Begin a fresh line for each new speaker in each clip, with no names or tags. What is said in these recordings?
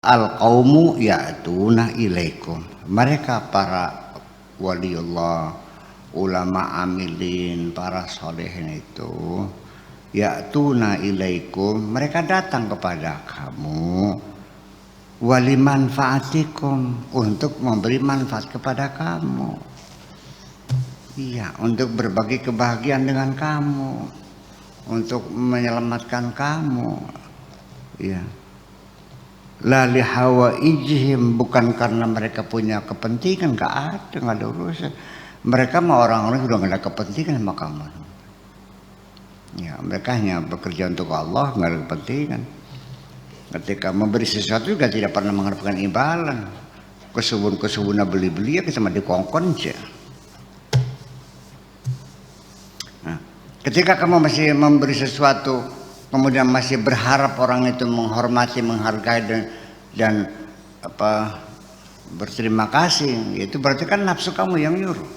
Al-qaumu ya'tuna ilaikum. Mereka para waliullah, ulama amilin, para solehin itu ya'tuna ilaikum, mereka datang kepada kamu wali manfaatikum, untuk memberi manfaat kepada kamu. Iya, untuk berbagi kebahagiaan dengan kamu, untuk menyelamatkan kamu. Iya. La li hawaijihim, bukan karena mereka punya kepentingan, nggak ada urusan. Mereka mah orang-orang sudah nggak ada kepentingan sama kamu. Ya, mereka hanya bekerja untuk Allah, nggak ada kepentingan. Ketika memberi sesuatu juga tidak pernah mengharapkan imbalan. Kesubun-kesubunnya beli-beli ya kita mah dikongkon aja. Nah, ketika kamu masih memberi sesuatu, kemudian masih berharap orang itu menghormati, menghargai dan berterima kasih, itu berarti kan nafsu kamu yang nyuruh.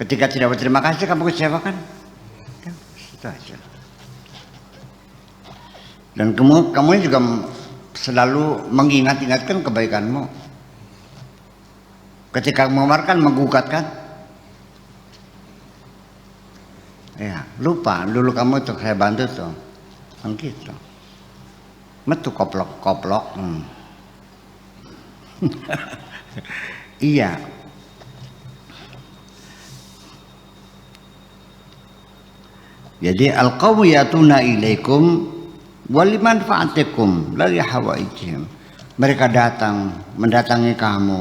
Ketika tidak berterima kasih, kamu kecewakan? Ya, itu aja. Dan kamu juga selalu mengingat-ingatkan kebaikanmu. Ketika mengeluarkan, menggugatkan. Ya, lupa dulu kamu tuh saya bantu tuh, kan gitu. Metu koplok. Iya. Jadi al-qawmu yatuna ilaikum walimanfaatikum la hawaijihim. Mereka mendatangi kamu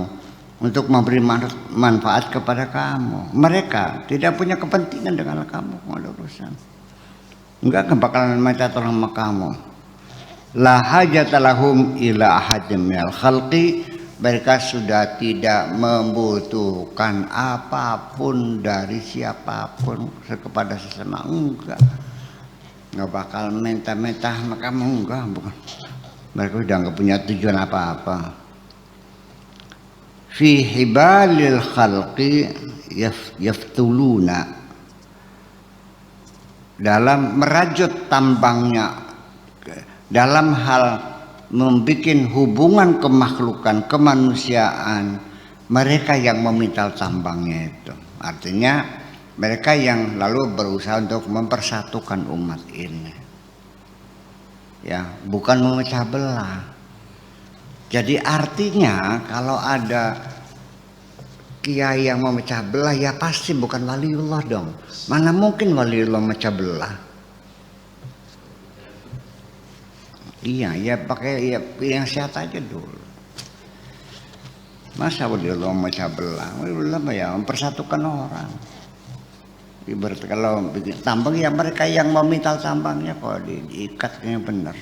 untuk memberi manfaat kepada kamu. Mereka tidak punya kepentingan dengan kamu, nggak ada urusan. Enggak bakalan minta tolong sama kamu. La hajata lahum ila ahadin minal khalqi. Mereka sudah tidak membutuhkan apapun dari siapapun kepada sesama, enggak bakal minta-minta sama kamu, enggak, bukan. Mereka sudah enggak punya tujuan apa-apa. Fi hibalil khalqi yaftuluna, dalam merajut tambangnya, dalam hal membuat hubungan kemakhlukan, kemanusiaan, mereka yang memintal tambangnya itu. Artinya mereka yang lalu berusaha untuk mempersatukan umat ini. Ya, bukan memecah belah. Jadi artinya kalau ada kiai yang memecah belah, ya pasti bukan waliullah dong. Mana mungkin waliullah memecah belah? Iya, ya pakai yang sehat aja dulu. Masa waliullah memecah belah? Waliullah ya mempersatukan orang. Ibarat kalau bikin tambang, ya mereka yang memintal tambangnya kok diikatnya benar.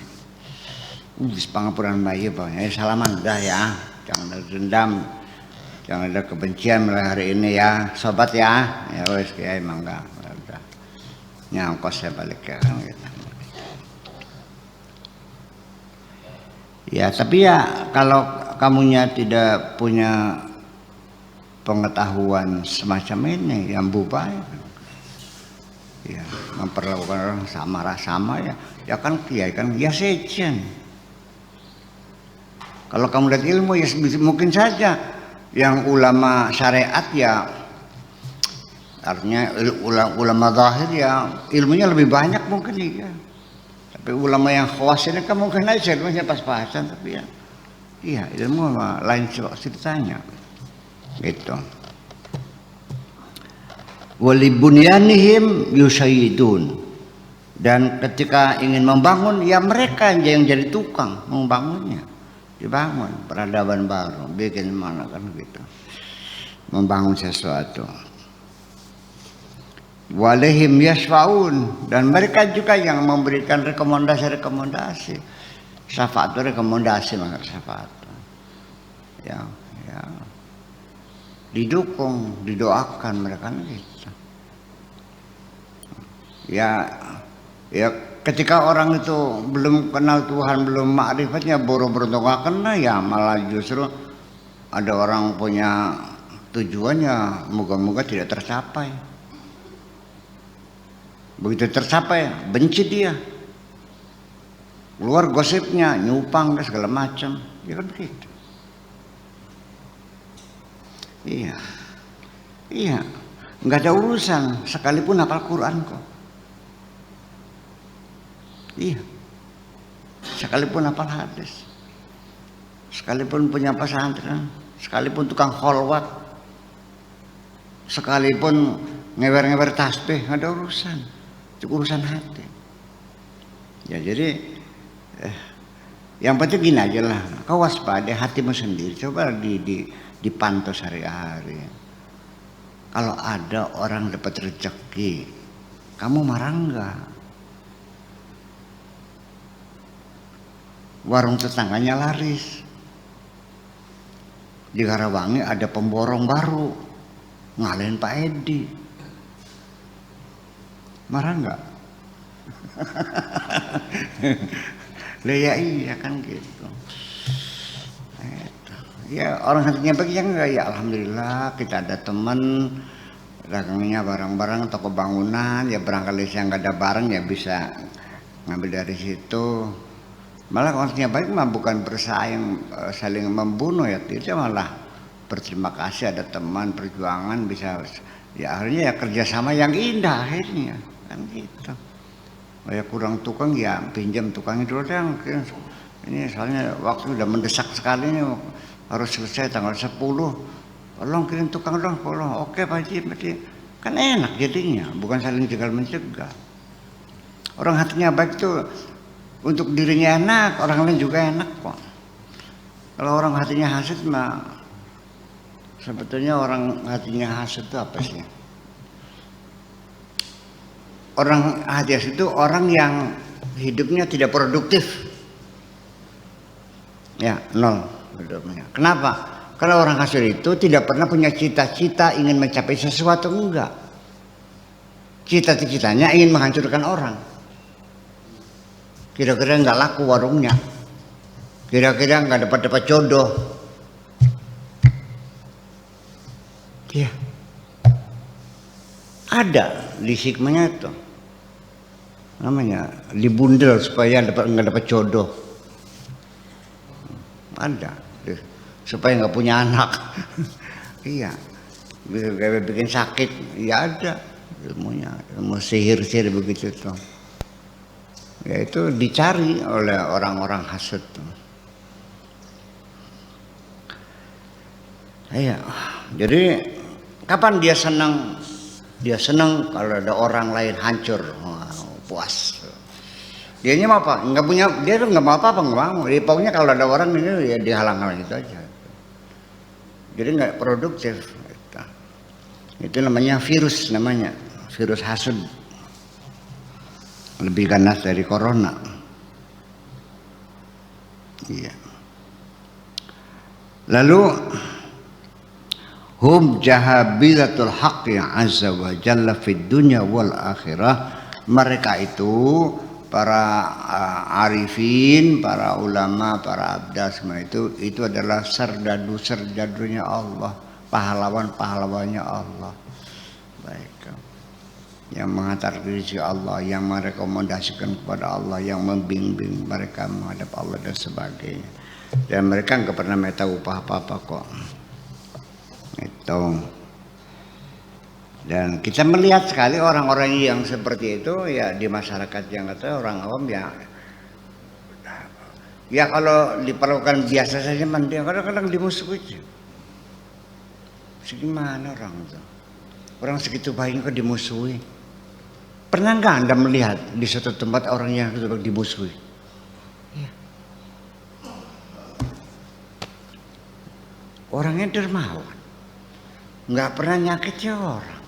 Pangapuran bayi Pak. Salaman udah ya. Jangan ada dendam. Jangan ada kebencian mulai hari ini ya, sobat ya. Ya wes kiai mangga. Udah. Nyangkos saya balik ya kan gitu. Ya, tapi ya kalau kamunya tidak punya pengetahuan semacam ini, yang bubai, ya memperlakukan orang sama ya kan kiai kan ya sejen. Kalau kamu lihat ilmu ya mungkin saja yang ulama syariat ya, artinya ulama zahir ya ilmunya lebih banyak mungkin ya. Tapi ulama yang khawas ini kan mungkin aja ilmunya pas-pasan, tapi ya iya ilmu lain ceritanya gitu. Walibunyanihim yusayyidun, dan ketika ingin membangun ya mereka yang jadi tukang membangunnya, dibangun peradaban baru, bikin mana kan gitu, membangun sesuatu. Walihim yasfaun, dan mereka juga yang memberikan rekomendasi. Syafaat itu rekomendasi, maka syafaat ya didukung, didoakan mereka gitu. Ya ketika orang itu belum kenal Tuhan, belum ma'rifatnya, boro-boro nggak kena, ya malah justru ada orang punya tujuannya moga-moga tidak tercapai. Begitu tercapai, benci dia. Keluar gosipnya, nyupang dan segala macam. Ya kan begitu. Iya. Iya. Nggak ada urusan, sekalipun hafal Quran kok. Iya. Sekalipun hafal hadis. Sekalipun punya pesantren, sekalipun tukang kholwat, sekalipun ngewer-ngewer tasbih, nggak ada urusan. Itu urusan hati. Ya jadi yang penting gini aja lah, kau waspada hatimu sendiri, coba dipantau sehari-hari. Kalau ada orang dapat rezeki, kamu marah enggak? Warung tetangganya laris, di Karawangi ada pemborong baru, ngalahin Pak Edi, marah enggak? Ya iya kan gitu. Ya orang hatinya baik ya enggak, ya alhamdulillah kita ada teman dagangnya barang-barang toko bangunan, ya barangkali saya nggak ada barang ya bisa ngambil dari situ. Malah kalau hatinya baik mah bukan bersaing saling membunuh ya, tidak, malah berterima kasih ada teman perjuangan bisa, ya akhirnya ya kerjasama yang indah akhirnya kan gitu. Ya kurang tukang ya pinjam tukangnya dulu deh, ini soalnya waktu udah mendesak sekali nih, harus selesai tanggal 10, tolong kirim tukang dong, tolong. Oke Pak Haji, berarti kan enak jadinya, bukan saling jegal mencegah. Orang hatinya baik itu untuk dirinya enak, orang lain juga enak kok. Kalau orang hatinya hasad mah, sebetulnya orang hatinya hasad itu apa sih? Orang hati hasad itu orang yang hidupnya tidak produktif, ya nol hidupnya. Kenapa? Karena orang hasad itu tidak pernah punya cita-cita ingin mencapai sesuatu, enggak. Cita-citanya ingin menghancurkan orang. Kira-kira nggak laku warungnya, kira-kira nggak dapat jodoh. Iya, ada di hikmahnya itu, namanya dibundel supaya nggak dapat jodoh. Ada supaya nggak punya anak. Iya, bikin sakit, ya ada ilmunya, ilmu sihir begitu tuh. Ya itu dicari oleh orang-orang hasad. Iya, jadi kapan dia senang? Dia senang kalau ada orang lain hancur, puas. Dianya mau apa? Nggak punya, dia tuh nggak mau apa-apa, nggak mau. Dia pokoknya kalau ada orang ini ya dihalang-halang gitu aja. Jadi nggak produktif. Itu namanya virus, namanya virus hasad. Lebih ganas dari corona. Iya. Lalu hum jahabilatul haqqi azza wa jalla fid dunya wal akhirah. Mereka itu para arifin, para ulama, para abdah semua itu adalah serdadu-serdadunya Allah, pahlawan-pahlawannya Allah. Baik. Yang mengantar diri Allah, yang merekomendasikan kepada Allah, yang membimbing mereka menghadap Allah dan sebagainya. Dan mereka nggak pernah minta upah apa-apa kok. Itu. Dan kita melihat sekali orang-orang yang seperti itu ya di masyarakat yang kata orang awam ya kalau diperlakukan biasa saja dia kadang-kadang dimusuhi. Segimana orang itu? Orang segitu baiknya kok dimusuhi? Pernah nggak Anda melihat di suatu tempat orang yang dimusuhi? Ya. Orangnya dermawan, nggak pernah nyakiti orang.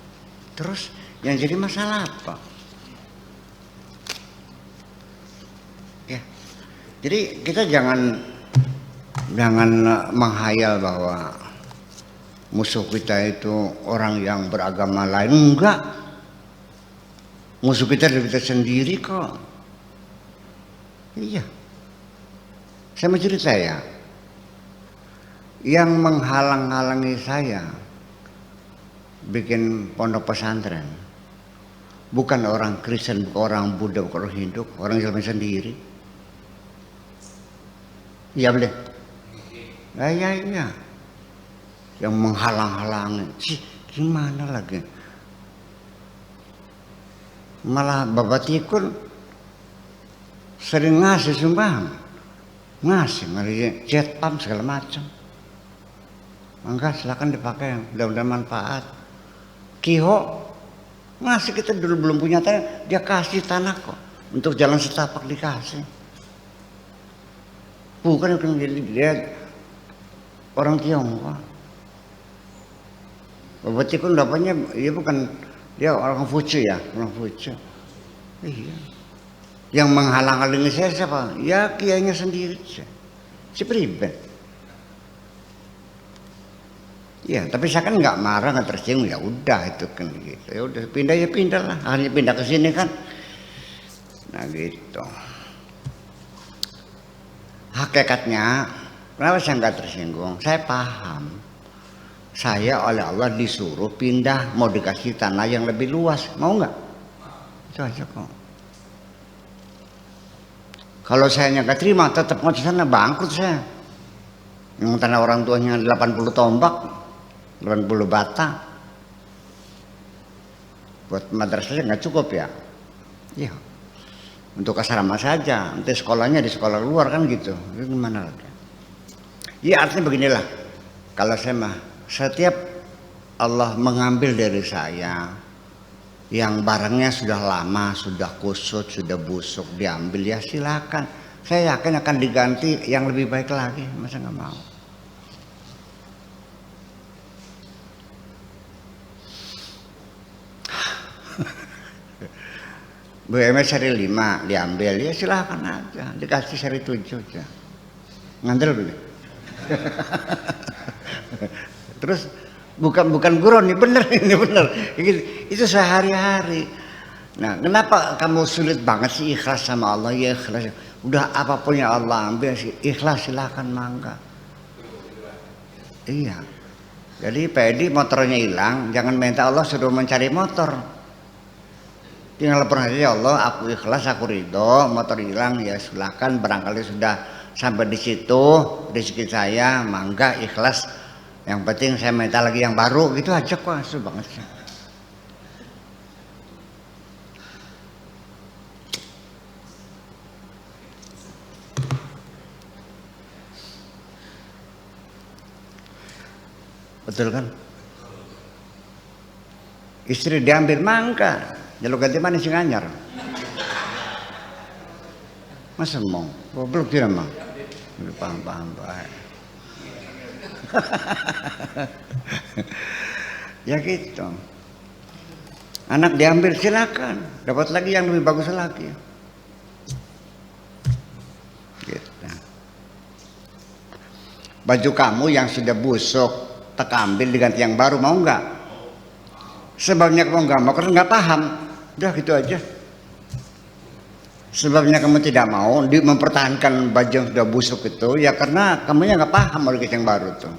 Terus yang jadi masalah apa? Ya, jadi kita jangan menghayal bahwa musuh kita itu orang yang beragama lain, enggak. Musuh kita dari kita sendiri kok. Iya. Saya mau cerita ya. Yang menghalang-halangi saya bikin pondok pesantren Bukan orang Kristen, bukan orang Buddha, bukan orang Hindu, orang Islam sendiri. Iya boleh. Iya. Yang menghalang-halangi. Gimana lagi? Malah Bapak Tikun sering ngasih sumbangan, ngasih jet pump segala macam. Mangga silakan dipakai, mudah-mudahan manfaat. Kiho ngasih, kita dulu belum punya tanah, dia kasih tanah kok untuk jalan setapak dikasih. Bukan dia orang Tiongkok. Bapak Tikun dapatnya, dia bukan, dia orang Fucu ya, orang Fucu. Iya. Yang menghalang-halangi saya siapa? Ya kiainya sendiri, si pribadi. Ya, tapi saya kan nggak marah, nggak tersinggung, ya udah itu kan gitu. Ya udah pindah lah, akhirnya pindah ke sini kan. Nah gitu. Hakikatnya, kenapa saya nggak tersinggung? Saya paham. Saya oleh Allah disuruh pindah, mau dikasih tanah yang lebih luas, mau nggak? Itu aja kok. Kalau saya nggak terima, tetap mau di sana, bangkrut saya. Yang tanah orang tuanya 80 tombak, 80 bata. Buat madrasah nggak cukup ya. Iya. Untuk asrama saja, nanti sekolahnya di sekolah luar kan gitu. Itu gimana lagi? Ya artinya beginilah. Kalau saya mah, setiap Allah mengambil dari saya yang barangnya sudah lama, sudah kusut, sudah busuk, diambil, ya silakan. Saya yakin akan diganti yang lebih baik lagi. Masa nggak mau? BMS seri 5 diambil, ya silakan aja, dikasih seri 7 aja. Ngandel dulu. Terus bukan guru nih, bener ini bener. Itu sehari-hari. Nah, kenapa kamu sulit banget sih ikhlas sama Allah? Ya ikhlas. Udah apapun yang Allah ambil sih ikhlas, silakan mangga. Iya. Jadi Pedi motornya hilang, jangan minta Allah suruh mencari motor. Tinggal pernah ya Allah, aku ikhlas, aku ridho, motor hilang ya silakan, barangkali sudah sampai di situ rezeki saya, mangga ikhlas. Yang penting saya minta lagi yang baru, gitu aja kok, asal banget sih. Betul kan? Istri diambil mangga. Jalur ganti mana sih nganyar? Masa mau? Goblok dia mah. Paham baik. Ya gitu. Anak diambil silakan, dapat lagi yang lebih bagus lagi. Gitu. Baju kamu yang sudah busuk, tak ambil diganti yang baru, mau nggak? Sebabnya kamu nggak mau karena nggak paham. Udah gitu aja. Sebabnya kamu tidak mau mempertahankan baju yang sudah busuk itu, ya karena kamunya nggak paham mau dikasih yang baru tuh.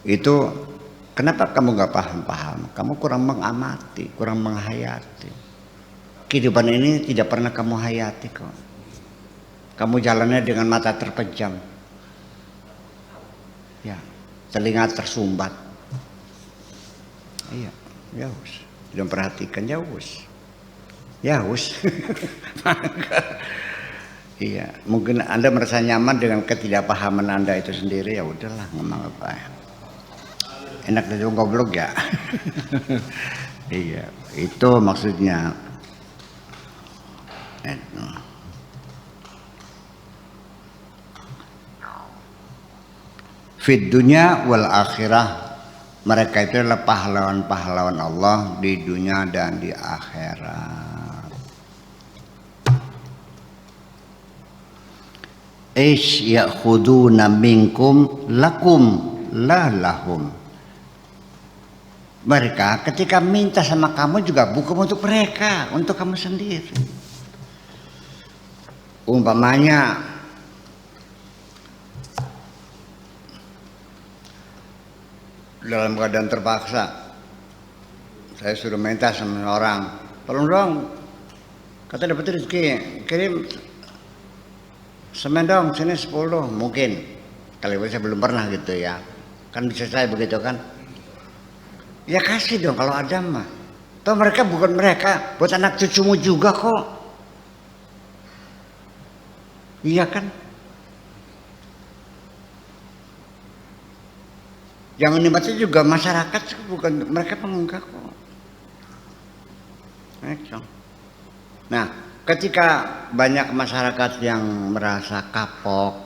Itu kenapa kamu nggak paham? Kamu kurang mengamati, kurang menghayati. Kehidupan ini tidak pernah kamu hayati kok. Kamu jalannya dengan mata terpejam, ya, telinga tersumbat. Iya, ya us. Tidak perhatikan ya us. Ya us. Iya, mungkin Anda merasa nyaman dengan ketidakpahaman Anda itu sendiri, ya udahlah, ngomong apa ya. Enak dari goblok ya. Iya, itu maksudnya. Fid dunya wal akhirah. Mereka itu adalah pahlawan-pahlawan Allah di dunia dan di akhirat. Ish ya'khuduna minkum lakum la lahum. Mereka ketika minta sama kamu juga bukan untuk mereka, untuk kamu sendiri. Umpamanya dalam keadaan terpaksa. Saya suruh minta sama orang, tolong dong, kata dapat rezeki, kirim semen dong, sini 10, mungkin. Kali ini saya belum pernah gitu ya. Kan bisa saya begitu kan. Ya kasih dong kalau ada mah. Toh mereka bukan mereka, buat anak cucumu juga kok. Iya kan? Yang menikmati juga masyarakat, bukan mereka enggak kok. Nah, ketika banyak masyarakat yang merasa kapok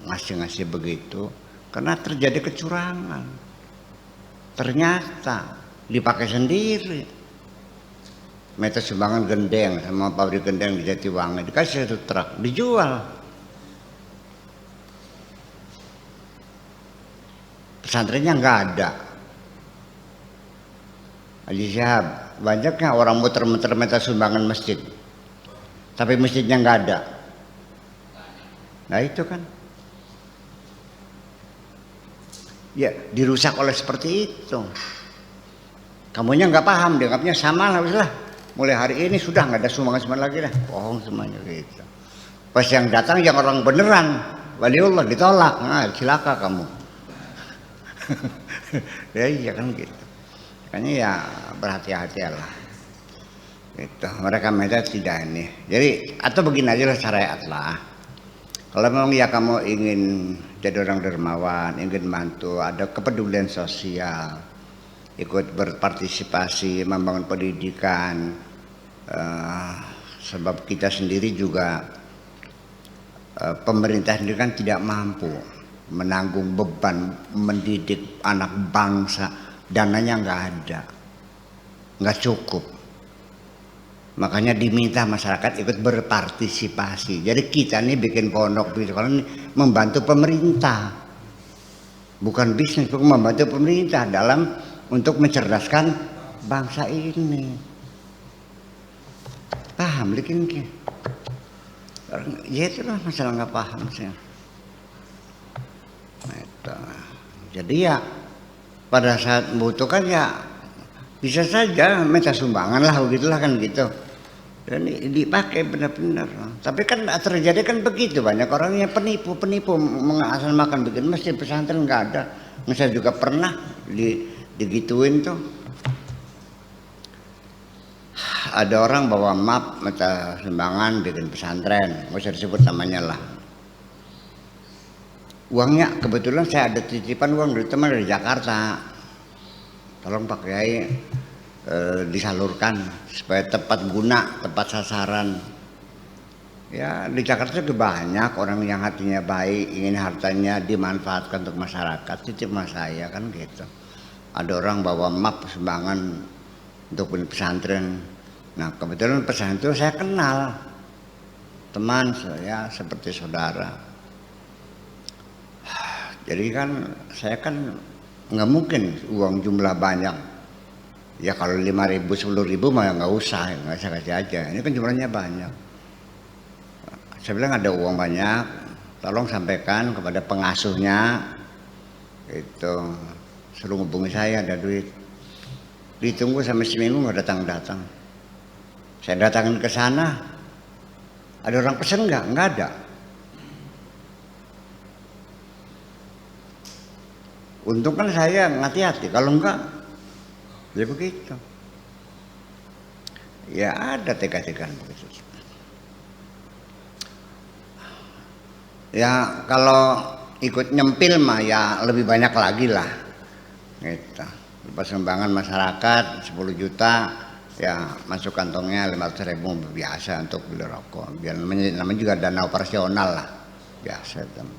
ngasih-ngasih begitu, karena terjadi kecurangan. Ternyata dipakai sendiri. Minta sumbangan gendeng sama pabrik gendeng di Jatiwangi, dikasih 1 truk, dijual. Pesantrennya nggak ada. Haji Syahab, banyaknya orang muter-muter minta sumbangan masjid, tapi masjidnya nggak ada. Nah itu kan, ya dirusak oleh seperti itu. Kamunya nggak paham, dianggapnya sama lah. Mulai hari ini sudah nggak ada sumbangan lagi lah, bohong semuanya gitu. Pas yang datang yang orang beneran, waliullah ditolak, nah cilaka kamu. Ya iya kan gitu. Makanya ya berhati-hatilah. Gitu. Mereka tidak ini. Jadi atau begini aja lah syariat lah. Kalau memang ya kamu ingin jadi orang dermawan, ingin bantu, ada kepedulian sosial, ikut berpartisipasi, membangun pendidikan, sebab kita sendiri juga pemerintah sendiri kan tidak mampu menanggung beban mendidik anak bangsa, dananya nggak ada, nggak cukup. Makanya diminta masyarakat ikut berpartisipasi. Jadi kita nih bikin pondok, bikin membantu pemerintah, bukan bisnis, bukan membantu pemerintah dalam untuk mencerdaskan bangsa ini. Paham bikin ya itulah masalah nggak paham sih. Jadi ya pada saat membutuhkan ya bisa saja minta sumbangan lah begitulah kan gitu. Dan dipakai benar-benar. Tapi kan terjadi kan begitu, banyak orang yang penipu mengasal makan bikin masjid pesantren nggak ada. Saya juga pernah digituin tuh. Ada orang bawa map minta sumbangan bikin pesantren, nggak usah disebut namanya lah. Uangnya kebetulan saya ada titipan uang dari teman dari Jakarta. Tolong Pak Kiai disalurkan supaya tepat guna, tepat sasaran. Ya di Jakarta juga banyak orang yang hatinya baik, ingin hartanya dimanfaatkan untuk masyarakat. Titip mas saya kan gitu. Ada orang bawa map sumbangan untuk pesantren. Nah kebetulan pesantren itu saya kenal, teman saya seperti saudara. Jadi kan saya kan nggak mungkin uang jumlah banyak. Ya kalau 5.000, 10.000 mah nggak usah kasih aja. Ini kan jumlahnya banyak. Saya bilang ada uang banyak, tolong sampaikan kepada pengasuhnya. Itu suruh hubungi saya, ada duit. Ditunggu sampai seminggu nggak datang. Saya datangin ke sana, ada orang pesen nggak ada. Untung kan saya hati-hati, kalau enggak ya begitu. Ya ada teka-tekaan begitu. Ya kalau ikut nyempil mah ya lebih banyak lagi lah. Gitu. Persumbangan masyarakat 10 juta ya masuk kantongnya 500.000 biasa untuk beli rokok. Biar namanya juga dana operasional lah biasa.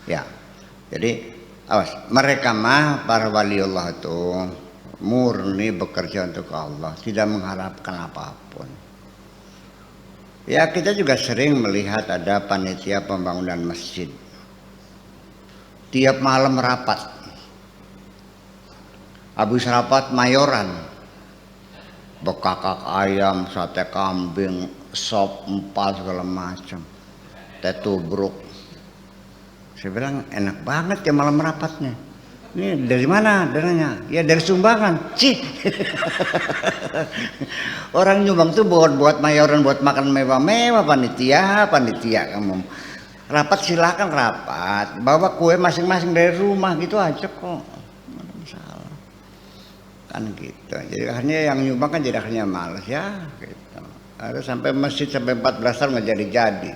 Ya, jadi awas, mereka mah para waliullah itu murni bekerja untuk Allah, tidak mengharapkan apapun. Ya kita juga sering melihat ada panitia pembangunan masjid. Tiap malam rapat. Habis rapat mayoran. Bekakak ayam, sate kambing, sop empal segala macam. Teh tubruk. Saya bilang enak banget ya malam rapatnya. Ini dari mana dananya? Ya dari sumbangan. Cih. Orang nyumbang tuh buat mayoran, buat makan mewah-mewah, panitia kamu. Rapat silakan rapat, bawa kue masing-masing dari rumah gitu aja kok. Nggak ada masalah. Kan gitu. Jadi akhirnya yang nyumbang kan jadi akhirnya malas ya gitu. Ada sampai masjid sampai 14 tahun nggak jadi.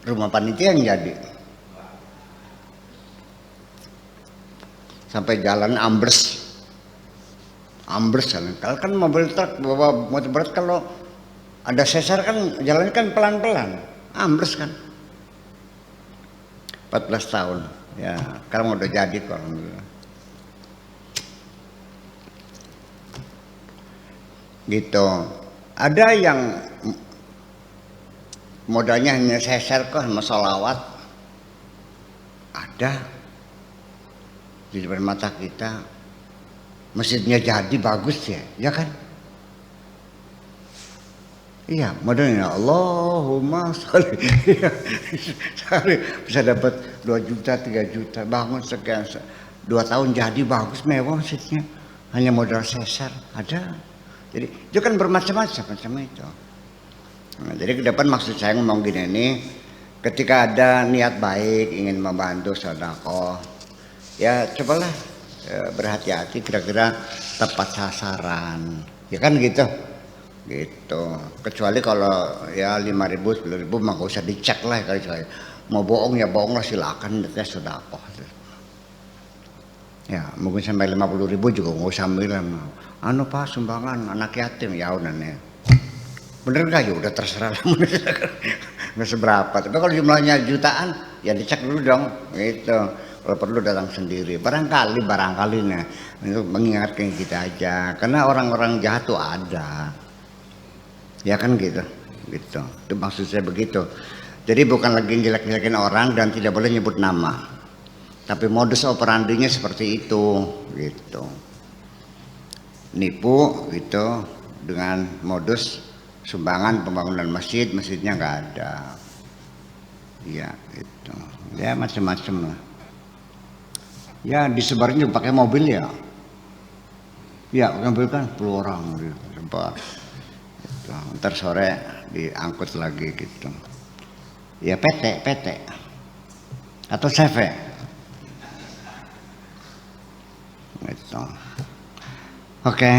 Rumah panitia yang jadi. Sampai jalan ambles kalau kan mobil truk bawa motor berat kalau ada sesar kan jalannya kan pelan-pelan ambles kan 14 tahun ya sekarang udah jadi kok alhamdulillah gitu. Ada yang modalnya hanya sesar kok sama sholawat ada di depan mata kita, masjidnya jadi bagus ya kan? Iya, modalnya Allahumma sholli. Sehari bisa dapat 2 juta, 3 juta, bangun sekian 2 tahun jadi bagus mewah masjidnya. Hanya modal sesar ada. Jadi itu kan bermacam-macam macam itu. Nah, jadi ke depan maksud saya ngomong gini nih, ketika ada niat baik ingin membantu sedekah ya cobalah berhati-hati kira-kira tepat sasaran ya kan gitu kecuali kalau ya 5.000 10.000 mah gak usah dicek lah kalau saya mau bohong ya bohong lah silakan ya sudah kok ya mungkin sampai 50.000 juga gak usah bilang anu pak sumbangan anak yatim ya udah nih bener gak ya udah terserah lah nggak seberapa tapi kalau jumlahnya jutaan ya dicek dulu dong gitu. Kalau perlu datang sendiri, barangkali nih itu mengingatkan kita aja, karena orang-orang jahat tuh ada, ya kan gitu, itu maksud saya begitu. Jadi bukan lagi jelek-jelekin orang dan tidak boleh nyebut nama, tapi modus operandinya seperti itu, gitu, nipu gitu dengan modus sumbangan pembangunan masjidnya nggak ada, ya gitu, ya macam-macam lah. Ya disebarnya pakai mobil ya mobil kan 10 orang gitu. Ntar sore diangkut lagi gitu ya PT atau CV gitu. Oke.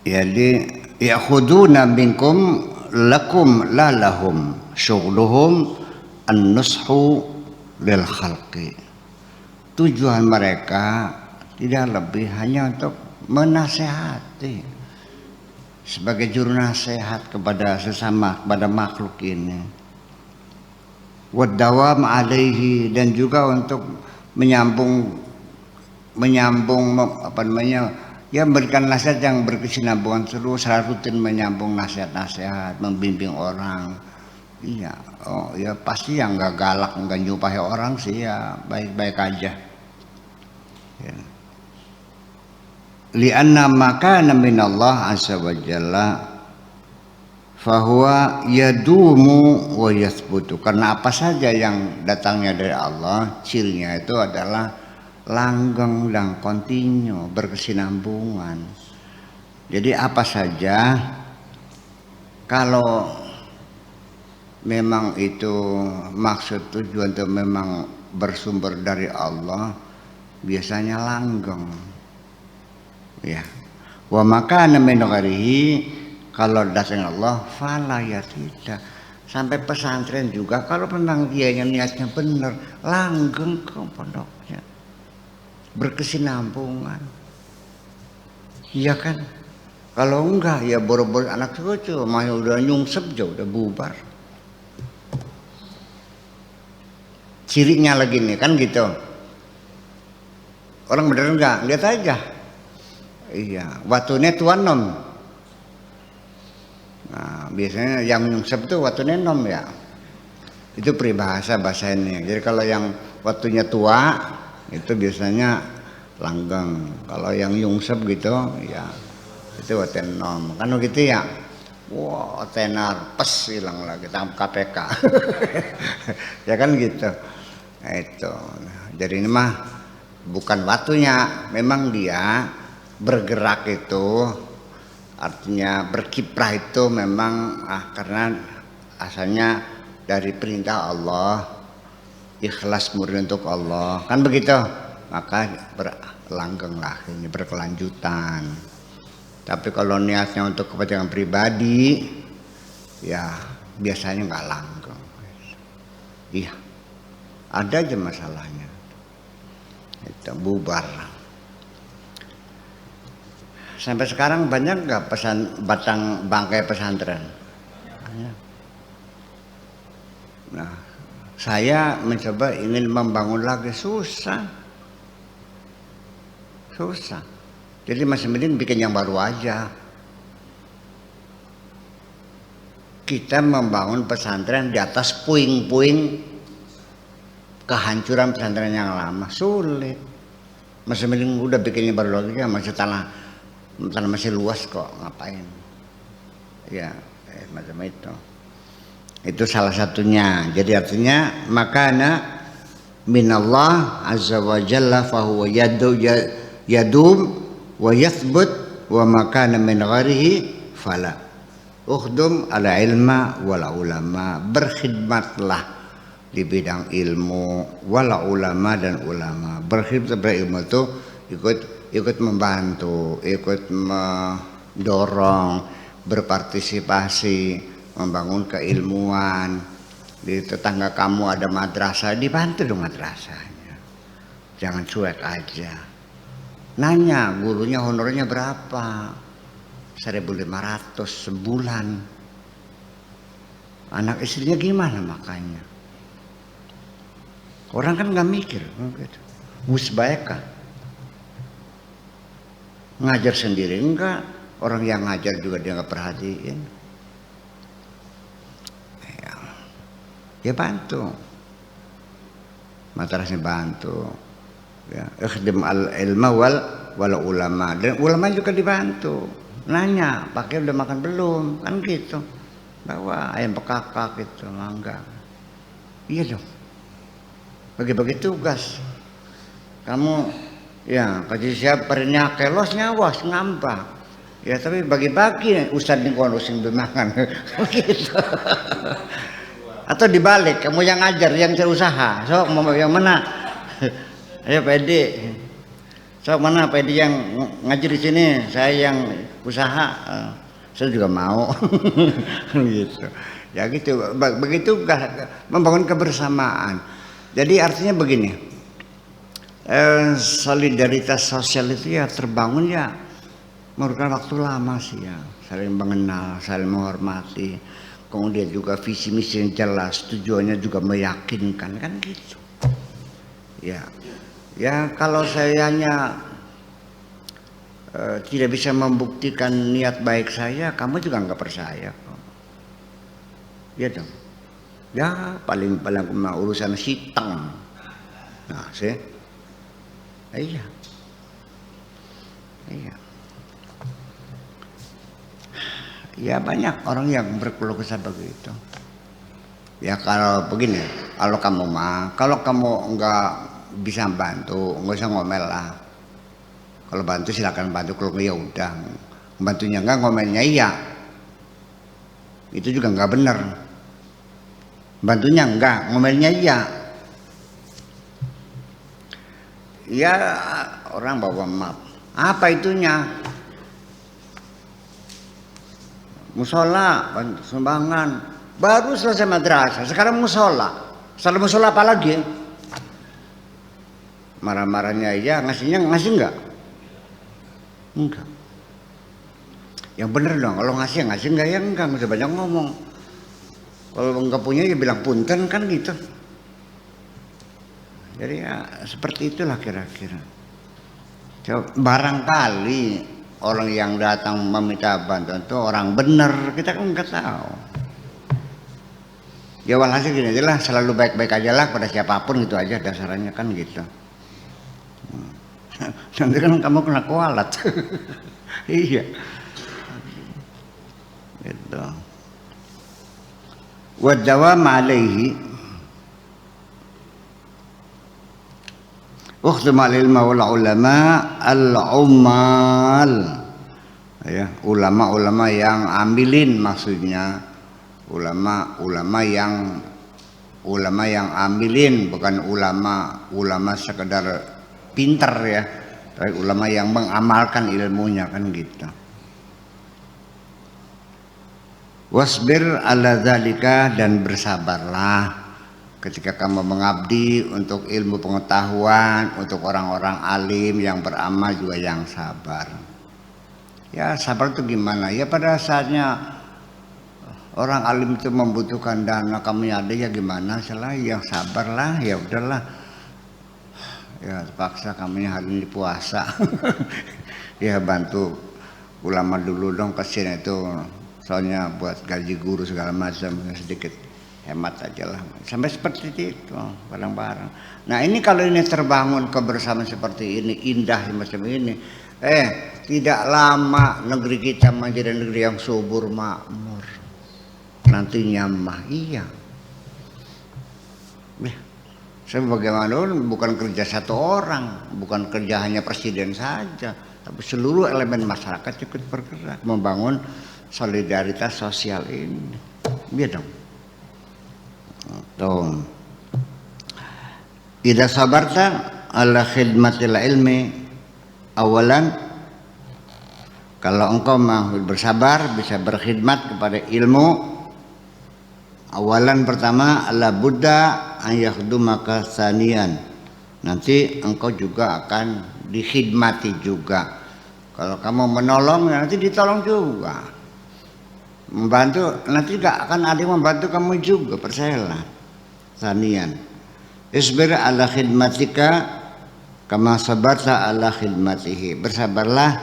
Jadi ya'khuduna minkum lakum la lahum syughluhum an-nushu lil khalqi. Tujuan mereka tidak lebih hanya untuk menasehati sebagai juru nasihat kepada sesama, kepada makhluk ini. Wadawam alaihi dan juga untuk menyambung apa namanya ya memberikan nasihat yang berkesinambungan terus secara rutin menyambung nasihat-nasihat membimbing orang. Iya, oh ya pasti yang nggak galak, nggak nyumpahi orang sih ya baik-baik aja. Ya. Lianna makana minallah azza wa jalla fahuwa yadumu wa yathbutu. Karena apa saja yang datangnya dari Allah, cirinya itu adalah langgeng dan kontinu, berkesinambungan. Jadi apa saja kalau memang itu maksud tujuan itu memang bersumber dari Allah biasanya langgeng ya wa makana min ghairihi kalau datang Allah fala ya tidak sampai pesantren juga kalau memang dianya niatnya benar langgeng ke pondoknya berkesinambungan iya kan kalau enggak ya boro-boro anak cucu mah udah nyungsep jauh udah bubar. Cirinya lagi nih kan gitu orang bener enggak lihat aja iya watunya tuan nom nah biasanya yang nyungsep tuh watunya nom ya itu peribahasa bahasa ini jadi kalau yang watunya tua itu biasanya langgeng kalau yang nyungsep gitu ya Itu otenom kan begitu ya. Wah, tenar pes hilang lagi tangkap KPK. Ya kan gitu. Nah, itu. Jadi ini mah bukan waktunya, memang dia bergerak itu artinya berkiprah itu memang karena asalnya dari perintah Allah, ikhlas murni untuk Allah, kan begitu. Maka berlanggeng lah ini, berkelanjutan. Tapi kalau niatnya untuk kepentingan pribadi, ya biasanya nggak langgeng. Iya, ada aja masalahnya. Itu bubar. Sampai sekarang banyak nggak batang bangkai pesantren? Banyak. Nah, saya mencoba ingin membangun lagi, susah. Jadi masih mending bikin yang baru aja. Kita membangun pesantren di atas puing-puing kehancuran pesantren yang lama, sulit. Masih mending udah bikin yang baru lagi, ya masih tanah masih luas kok, ngapain? Ya, macam itu. Itu salah satunya. Jadi artinya makana minallah azza wa jalla fahuwa yadum wa yathbut wa makana min gharihi fala. Ukhdum ala ilma wala ulama, berkhidmatlah di bidang ilmu wala ulama dan ulama. Berkhidmat berilmu itu ikut membantu, ikut mendorong, berpartisipasi, membangun keilmuan. Di tetangga kamu ada madrasah, dibantu dong madrasahnya. Jangan cuek aja. Nanya gurunya honornya berapa? 1.500 sebulan. Anak istrinya gimana makanya? Orang kan nggak mikir gitu. Musbaika ngajar sendiri enggak, orang yang ngajar juga dia nggak perhatiin. Ya bantu, madrasahnya bantu. Ya, ikhdim al ilma wal ulama, dan ulama juga dibantu. Nanya, pakai udah makan belum? Kan gitu. Bawa ayam bekakak gitu, mangga. Iya dong. Bagi-bagi tugas. Kamu ya kasih siap pernya kelos nyawas ngambak. Ya tapi bagi-bagi ustad nih kono sing makan. Gitu. Atau dibalik, kamu yang ngajar, yang saya usaha. Sok mau yang mana? Ayo pede. Sok mana pede yang ngajar di sini, saya yang usaha. Saya juga mau. Gitu. Ya gitu. Begitu membangun kebersamaan. Jadi artinya begini. Solidaritas sosial itu ya terbangun ya memerlukan waktu lama sih ya. Saling mengenal, saling menghormati. Kemudian juga visi misi yang jelas, tujuannya juga meyakinkan, kan gitu. Ya kalau saya hanya tidak bisa membuktikan niat baik saya, kamu juga nggak percaya kok. Ya dong. Ya paling urusan sitang. Nah sih, iya. Ya banyak orang yang berkeluh kesah begitu. Ya kalau begini, kalau kamu nggak bisa bantu, nggak usah ngomel lah. Kalau bantu silakan bantu, kalau ya udah. Bantunya enggak, ngomelnya iya. Itu juga nggak benar. Bantunya enggak, ngomelnya iya. Ya orang bawa map. Apa itunya? Musola, sumbangan, baru selesai madrasah, sekarang musola. Setelah musola apa lagi? Marah-marahnya iya, ngasih enggak? Enggak. Yang bener dong, kalau ngasih enggak ya enggak, nggak usah banyak ngomong. Kalau enggak punya ya bilang punten, kan gitu. Jadi ya seperti itulah kira-kira. Barangkali orang yang datang meminta bantuan itu orang benar, kita kan nggak tahu. Ya walhasil gini aja lah, selalu baik-baik aja lah pada siapapun, gitu aja dasarnya kan gitu. Nanti kan kamu kena kualat. Iya. gitu. Wa dawam alaihi Ukhtimal ilma wal ulama al-ummal, ya, ulama-ulama yang ambilin, maksudnya ulama yang ambilin, bukan ulama sekedar pinter ya, tapi ulama yang mengamalkan ilmunya, kan gitu. Wasbir ala dzalika, dan bersabarlah ketika kamu mengabdi untuk ilmu pengetahuan, untuk orang-orang alim yang beramal juga yang sabar. Ya, sabar itu gimana? Ya pada saatnya orang alim itu membutuhkan dana, kamu ada, ya gimana? Salah, yang sabarlah, ya udahlah. Ya terpaksa kamu hari ini puasa. Ya bantu ulama dulu dong, kasihan itu. Soalnya buat gaji guru segala macam, sedikit hemat aja lah, sampai seperti itu bareng-bareng. Nah ini kalau ini terbangun kebersamaan seperti ini, indah macam ini, tidak lama negeri kita menjadi negeri yang subur makmur, nantinya mah iya. Sebab bagaimanapun bukan kerja satu orang, bukan kerja hanya presiden saja, tapi seluruh elemen masyarakat ikut bergerak membangun solidaritas sosial ini. Iya dong. Tuh. Idza sabarta ala khidmatil ilmi awalan, kalau engkau mau bersabar bisa berkhidmat kepada ilmu, awalan pertama ala buddha an yakhdumaka tsaniyan, nanti engkau juga akan dikhidmati juga. Kalau kamu menolong nanti ditolong juga, membantu nanti gak akan ada yang membantu kamu juga, percayalah. Tsaniyan isbir ala khidmatika kama sabarta ala khidmatihi, bersabarlah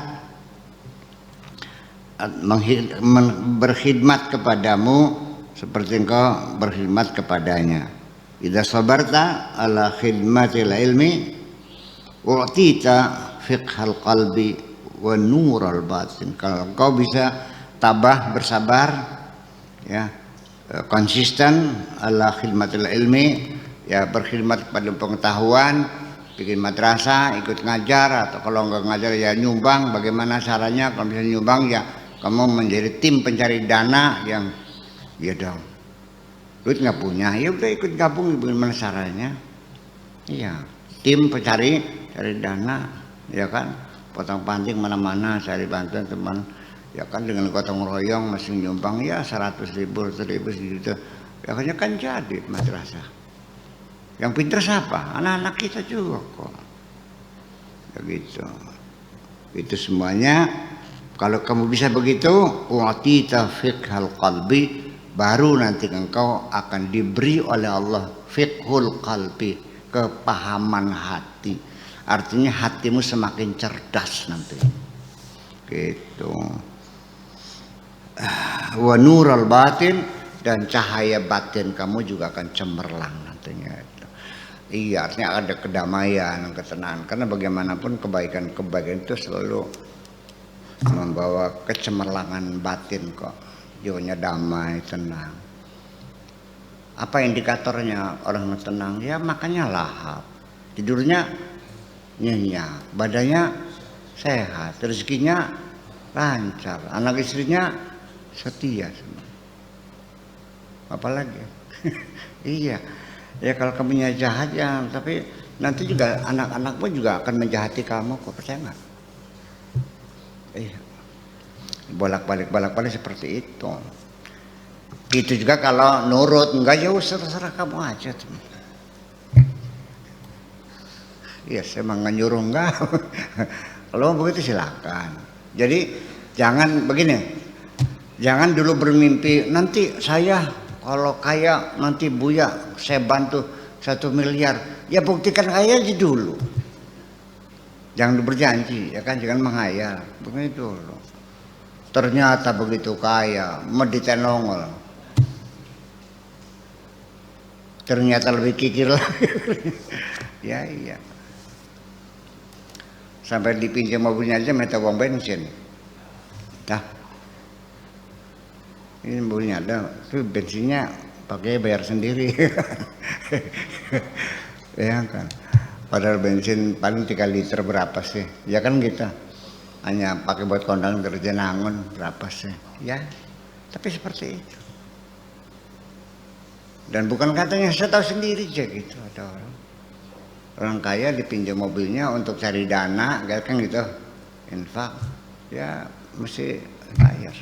berkhidmat kepadamu seperti engkau berkhidmat kepadanya. Idza sabarta ala khidmatil ilmi u'tita fiqhal qalbi wa nural batin, kalau engkau bisa tabah bersabar, ya, konsisten ala khidmatil ilmi, ya berkhidmat kepada pengetahuan, bikin madrasah, ikut ngajar, atau kalau enggak ngajar ya nyumbang. Bagaimana caranya? Kalau bisa nyumbang ya kamu menjadi tim pencari dana yang, ya dong, duit nggak punya, ya udah ikut gabung, bagaimana caranya? Iya, tim cari dana, ya kan, potong panting mana-mana, cari bantuan teman, ya kan, dengan gotong royong masih nyumbang ya 100.000 segitu, ya kan jadi madrasah. Yang pintar siapa? Anak-anak kita juga kok. Ya gitu. Itu semuanya kalau kamu bisa begitu, wa'tita fiqhal qalbi, baru nanti engkau akan diberi oleh Allah fiqhul qalbi, kepahaman hati. Artinya hatimu semakin cerdas nanti. Gitu. Wa nurul batin, dan cahaya batin kamu juga akan cemerlang nantinya. Iya, artinya ada kedamaian, ketenangan. Karena bagaimanapun kebaikan itu selalu membawa kecemerlangan batin kok. Jiwanya damai, tenang. Apa indikatornya orang tenang? Ya makanya lahap, tidurnya nyenyak, badannya sehat, rezekinya lancar, anak istrinya setia semua. Apalagi? Iya. Ya kalau kamunya jahat ya, tapi nanti juga anak-anakmu juga akan menjahati kamu kok, percaya nggak? Iya. Bolak-balik seperti itu. Itu juga kalau nurut, enggak ya terserah kamu aja. Iya, saya emang nggak nyuruh, enggak. Kalau begitu silakan. Jadi jangan begini, jangan dulu bermimpi nanti saya kalau kaya nanti Buya saya bantu 1 miliar. Ya buktikan kaya aja dulu. Jangan berjanji, ya kan, jangan menghayal. Begitu dulu. Ternyata begitu kaya, medita nongol. Ternyata lebih kikir lagi. Ya iya. Sampai dipinjam mobilnya aja minta uang bensin. Dah. ini mobilnya ada, itu bensinnya pakai bayar sendiri. Ya kan, padahal bensin paling 3 liter berapa sih, ya kan gitu, hanya pakai buat kondang kerja nangun berapa sih, ya tapi seperti itu. Dan bukan katanya, saya tahu sendiri aja gitu, ada orang kaya dipinjam mobilnya untuk cari dana, kan gitu, infak, ya mesti bayar.